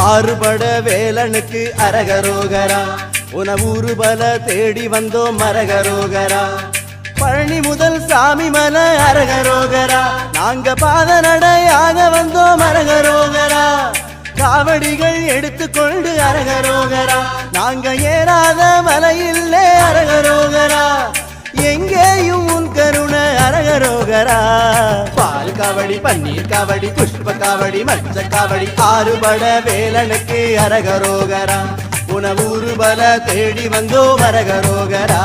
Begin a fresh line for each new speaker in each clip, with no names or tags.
ஆறுபட வேலனுக்கு அரகரோகரா உன ஊருபல தேடி வந்தோம் அரகரோகரா பழனி முதல் சாமி மலை அரகரோகரா நாங்க பாத நடையாக வந்தோம் அரகரோகரா காவடிகள் எடுத்துக்கொண்டு அரகரோகரா நாங்க ஏறாத மலையில்லே அரகரோகரா எங்கேயும் உன் கருணை அரகரோகரா பால் காவடி பன்னீர் காவடி புஷ்ப காவடி மச்ச காவடி ஆறுபட வேலனுக்கு அரகரோகரா உன ஊருபல தேடி வந்தோம் அரகரோகரா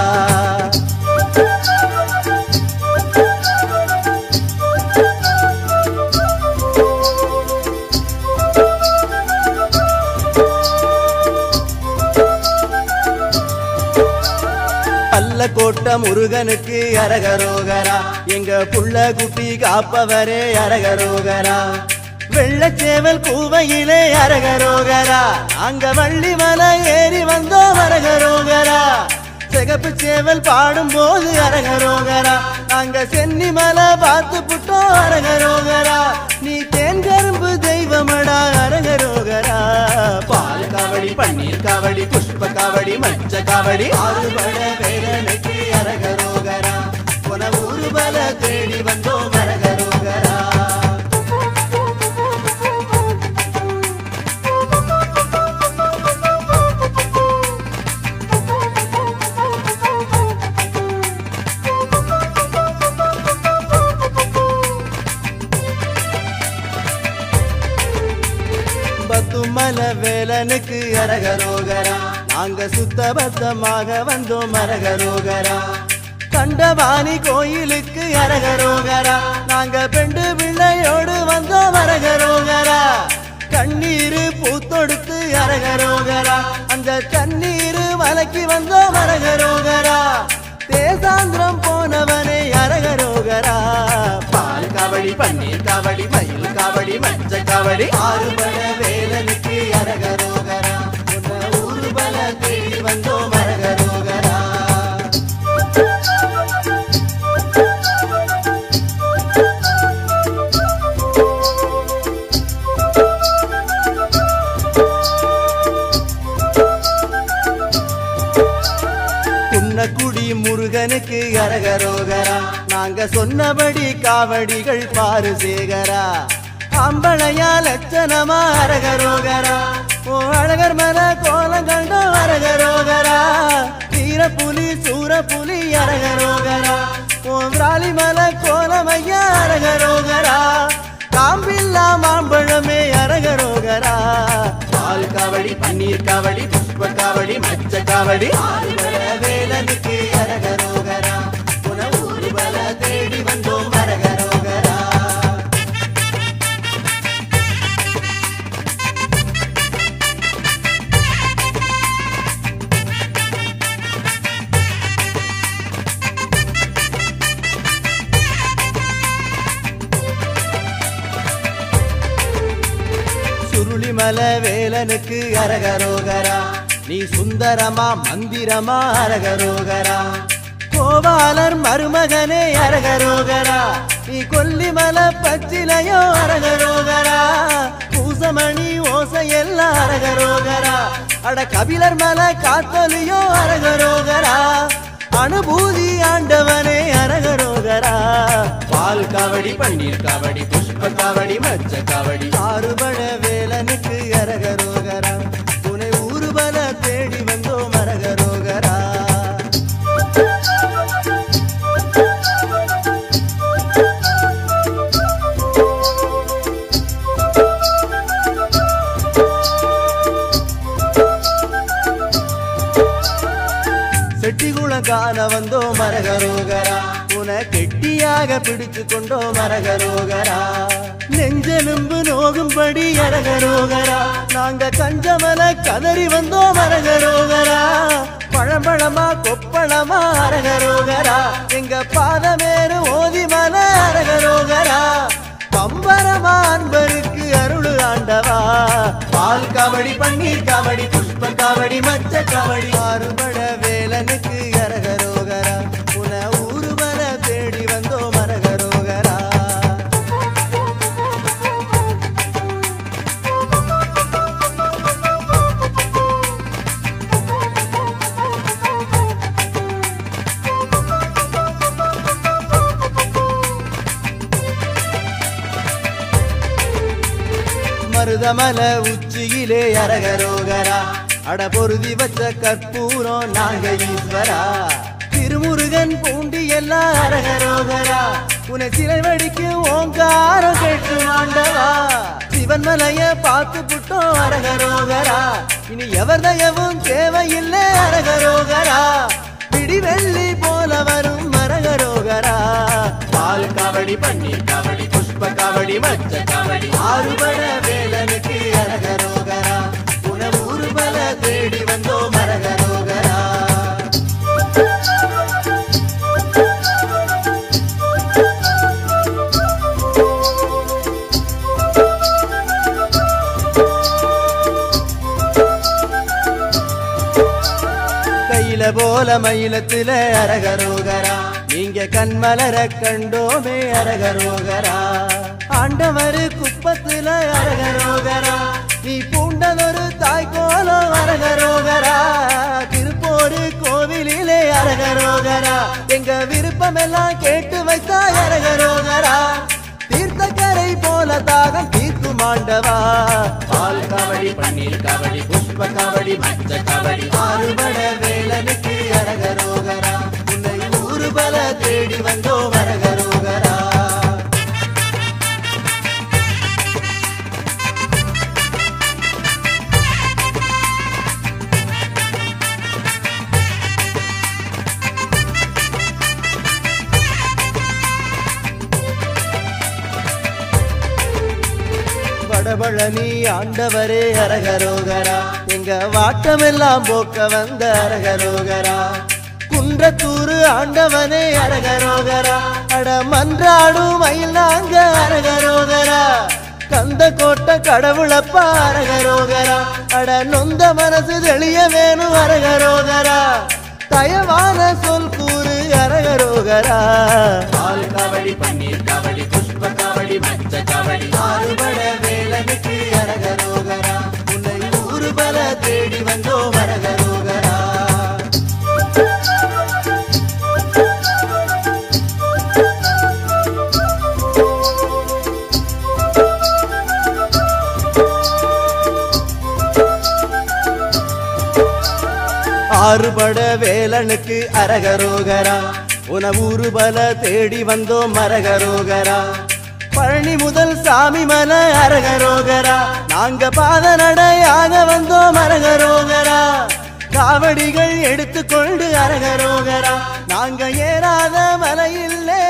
கோட்ட முருகனுக்கு அரகரோகரா எங்க புள்ள குட்டி காப்பவரே அரகரோகரா வெள்ளச்சேவல் கூவையிலே அரகரோகரா நாங்க வள்ளி மலை ஏறி வந்தோம் அரகரோகரா சிகப்பு சேவல் பாடும் போது அரகரோகரா நாங்க சென்னி மலை பார்த்து புட்டோம் அரகரோகரா நீ தேன்கரும்பு தெய்வமடா அரகரோகரா பால் காவடி பன்னீர் காவடி புஷ்ப காவடி மச்ச காவடி ஆறுபட வேலனுக்கு அரகரோகரா உன ஊருபல தேடி வந்தோம் அரகரோகரா பத்துமல வேலனுக்கு அரகரோகரா நாங்க சுத்தபத்தமாக வந்தோம் அரகரோகரா கண்டவாணி கோயிலுக்கு அரகரோகரா நாங்க பெண்டு பிள்ளையோடு வந்தோம் அரகரோகரா கண்ணீரு பூத்தொடுத்து அரகரோகரா அந்த கண்ணீரு மலைக்கு வந்தோம் அரகரோகரா தேசாந்திரம் போனவனே அரகரோகரா பால் காவடி பன்னீர் காவடி மயில் காவடி மச்ச காவடி ஆறுபட வேலனுக்கு அரகரோகரா உன்ன ஊருபல தேடி வந்தோம் அரகரோகரா குடி முருகனுக்கு அரகரோகரா நாங்க சொன்னபடி காவடிகள் பாரு சேகரா அம்பளையா லட்சணமா அரகரோகரா ஓ அழகர் மன கோலம் கண்டோம் அரகரோகரா வீரப்புலி சூரப்புலி அரகரோகரா ஓம் ராலி மல கோலமையா அரகரோகரா காம்பில்லா மாம்பழமே அரகரோகரா பால் காவடி பன்னீர் காவடி புஷ்ப காவடி மச்ச காவடி ஆறுபட வேலனுக்கு அரகரோகரா உன ஊருபல தேடி வந்தோம் அரகரோகரா சுருளிமல வேலனுக்கு அரகரோகரா நீ சுந்தரமா மந்திரமா அரகரோகரா கோபாலர் மருமகனே அரகரோகரா நீ கொல்லிமல பச்சிலையோ அரகரோகரா பூசமணி ஓசையெல்லாம் அரகரோகரா அட கபிலர் மல காத்தொலியோ அரகரோகரா அனுபூதி ஆண்டவனே அரகரோகரா பால் காவடி பன்னீர் காவடி புஷ்ப காவடி மச்ச காவடி ஆறுபட வேலனுக்கு அரகரோகரா உனை ஊருபல தேடி வந்தோம் அரகரோகரா செட்டிகுளம் காண வந்தோம் அரகரோகரா உன கெட்டியாக பிடிச்சு கொண்டோம் அரகரோகரா நெஞ்செலும்பு நோகும்படி அரகரோகரா நாங்க கஞ்சமல கதறி வந்தோம் அரகரோகரா பழம்பழமா கொப்பளமா அரகரோகரா எங்க பாதமேறு ஓதிமல அரகரோகரா பம்பரமா அன்பருக்கு அருள் ஆண்டவா பால் காவடி பன்னீர் காவடி புஷ்ப காவடி மச்ச காவடி ஆறுபட வேலனுக்கு அரகரோகரா உன ஊருபல தேடி வந்தோம் அரகரோகரா மருதமல உச்சியிலே அரகரோகரா அட பொருதி வச்ச கற்பூரம் நாங்க ஈஸ்வரா திருமுருகன் பூண்டி எல்லாம் அரகரோகரா உன சிலை வடிக்கு ஓங்காரம் கேட்டு ஆண்டவா சிவன் மலைய பார்த்து புட்டோம் அரகரோகரா இனி எவர் தயவும் தேவையில்லை அரகரோகரா பிடிவெள்ளி போல வரும் அரகரோகரா பால் காவடி பன்னீர் காவடி புஷ்ப காவடி மச்ச காவடி ஆறுபட வேலனுக்கு அரகரோகரா உன ஊர்வல தேடி வந்தோம் அரகரோகரா கையில போல மயிலத்தில அரகரோகரா நீங்க கண்மலர கண்டோமே அரகரோகரா ஆண்டவர் குப்பத்துல அரகரோகரா நீ பூண்டதொரு தாய்கோலம் அரகரோகரா திருப்போரு கோவிலிலே அரகரோகரா எங்க விருப்பம் எல்லாம் கேட்டு வைத்தா அரகரோகரா தீர்த்தக்கரை போல தாகம் தீர்க்கும் ஆண்டவா பால் காவடி பன்னீர் காவடி புஷ்ப காவடி மச்ச காவடி ஆறுபட வேலனுக்கு அரகரோகரா உன்னை ஊர்வல தேடி வந்தோம் அரகரோகரா வடபழனி ஆண்டவரே அரகரோகரா எங்க வாட்டமெல்லாம் போக்க வந்த அரகரோகரா குன்றத்தூரு ஆண்டவனே அரகரோகரா அட மன்றாடும் மயில் நாங்க அரகரோகரா கந்த கோட்டை கடவுளப்பா அரகரோகரா அட நொந்த மனசு தெளிய வேணும் அரகரோகரா தயவான சொல் கூறு அரகரோகரா பால் காவடி பன்னீர் காவடி புஷ்ப காவடி மச்ச காவடி ஆறுபட வேலனுக்கு அரகரோகரா உன்னை ஊர்வல தேடி வந்தோம் அரகரோகரா ஆறுபட வேலனுக்கு அரகரோகரா உன ஊர்வல தேடி வந்தோம் அரகரோகரா பழனி முதல் சாமி மலை அரகரோகரா நாங்க பாத நடையாக வந்தோம் அரகரோகரா காவடிகள் எடுத்துக்கொண்டு அரகரோகரா நாங்க ஏறாத மலையில்லை